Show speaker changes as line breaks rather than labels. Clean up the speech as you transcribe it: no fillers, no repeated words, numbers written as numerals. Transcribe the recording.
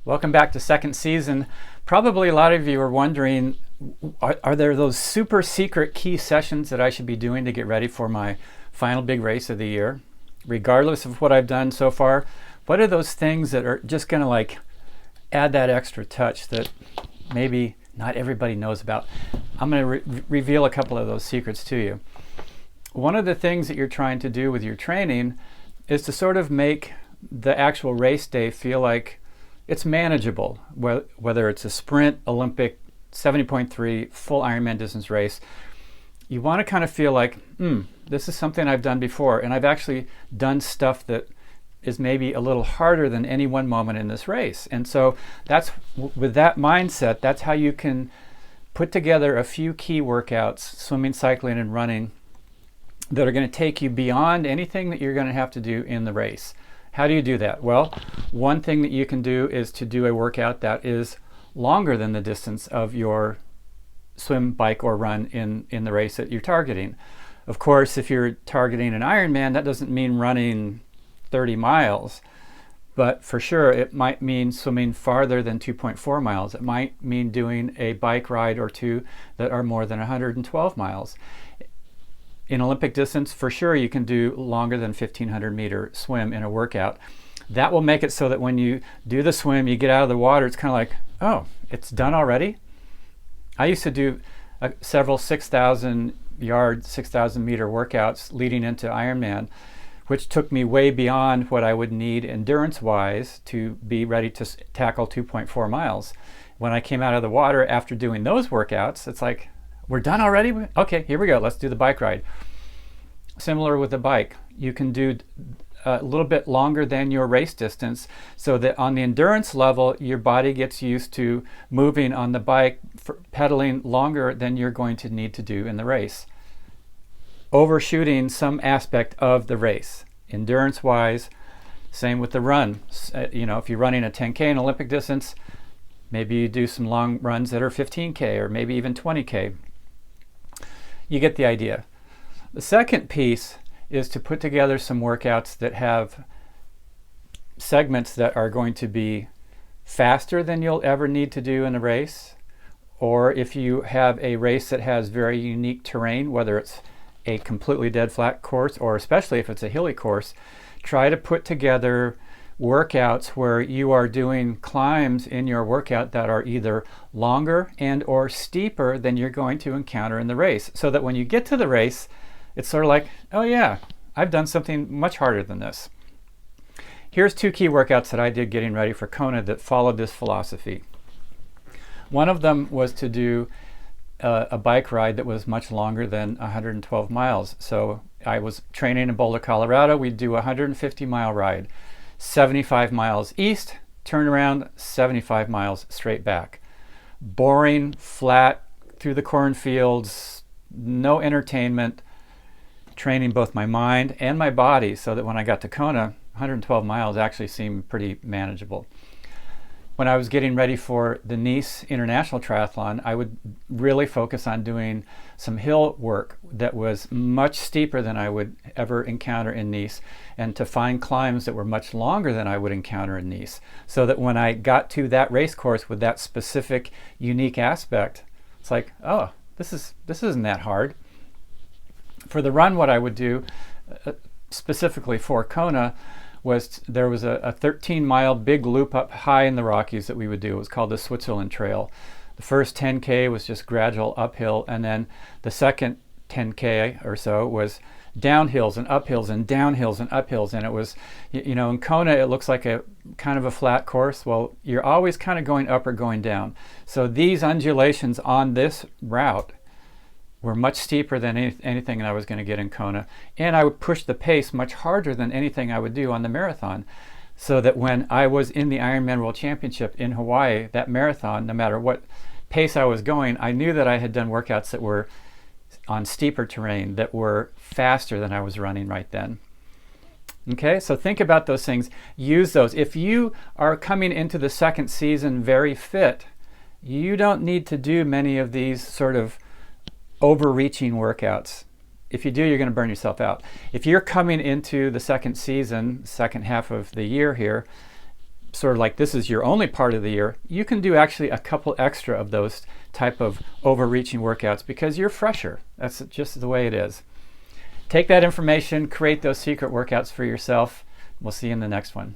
Welcome back to second season. Probably a lot of you are wondering, are there those super secret key sessions that I should be doing to get ready for my final big race of the year? Regardless of what I've done so far, what are those things that are just going to like add that extra touch that maybe not everybody knows about? I'm going to reveal a couple of those secrets to you. One of the things that you're trying to do with your training is to sort of make the actual race day feel like it's manageable, whether it's a sprint, Olympic, 70.3, full Ironman distance race. You want to kind of feel like, this is something I've done before, and I've actually done stuff that is maybe a little harder than any one moment in this race. And so that's with that mindset, that's how you can put together a few key workouts, swimming, cycling, and running, that are going to take you beyond anything that you're going to have to do in the race. How do you do that? Well, one thing that you can do is to do a workout that is longer than the distance of your swim, bike, or run in the race that you're targeting. Of course, if you're targeting an Ironman, that doesn't mean running 30 miles, but for sure it might mean swimming farther than 2.4 miles. It might mean doing a bike ride or two that are more than 112 miles. In Olympic distance, for sure, you can do longer than 1,500 meter swim in a workout. That will make it so that when you do the swim, you get out of the water, it's kind of like, oh, it's done already? I used to do several 6,000 yard, 6,000 meter workouts leading into Ironman, which took me way beyond what I would need endurance-wise to be ready to tackle 2.4 miles. When I came out of the water after doing those workouts, it's like, we're done already? Okay, here we go. Let's do the bike ride. Similar with the bike. You can do a little bit longer than your race distance so that on the endurance level, your body gets used to moving on the bike, pedaling longer than you're going to need to do in the race. Overshooting some aspect of the race. Endurance-wise, same with the run. If you're running a 10K in Olympic distance, maybe you do some long runs that are 15K or maybe even 20K. You get the idea. The second piece is to put together some workouts that have segments that are going to be faster than you'll ever need to do in a race, or if you have a race that has very unique terrain, whether it's a completely dead flat course or especially if it's a hilly course, try to put together workouts where you are doing climbs in your workout that are either longer and or steeper than you're going to encounter in the race, so that when you get to the race, it's sort of like, oh yeah, I've done something much harder than this. Here's two key workouts that I did getting ready for Kona that followed this philosophy. One of them was to do a bike ride that was much longer than 112 miles. So I was training in Boulder, Colorado. We'd do a 150-mile ride. 75 miles east, turn around, 75 miles straight back. Boring, flat, through the cornfields, no entertainment, training both my mind and my body so that when I got to Kona, 112 miles actually seemed pretty manageable. When I was getting ready for the Nice International Triathlon, I would really focus on doing some hill work that was much steeper than I would ever encounter in Nice, and to find climbs that were much longer than I would encounter in Nice, so that when I got to that race course with that specific unique aspect, it's like, oh, this isn't that hard. For the run, what I would do specifically for Kona was there was a 13-mile big loop up high in the Rockies that we would do. It was called the Switzerland Trail. The first 10K was just gradual uphill, and then the second 10K or so was downhills and uphills and downhills and uphills. And it was, in Kona, it looks like a kind of a flat course. Well, you're always kind of going up or going down. So these undulations on this route were much steeper than anything that I was going to get in Kona. And I would push the pace much harder than anything I would do on the marathon. So that when I was in the Ironman+World Championship in Hawaii, that marathon, no matter what pace I was going, I knew that I had done workouts that were on steeper terrain, that were faster than I was running right then. Okay, so think about those things. Use those. If you are coming into the second season very fit, you don't need to do many of these sort of overreaching workouts. If you do, you're going to burn yourself out. If you're coming into the second season, second half of the year here, sort of like this is your only part of the year, you can do actually a couple extra of those type of overreaching workouts because you're fresher. That's just the way it is. Take that information, create those secret workouts for yourself. We'll see you in the next one.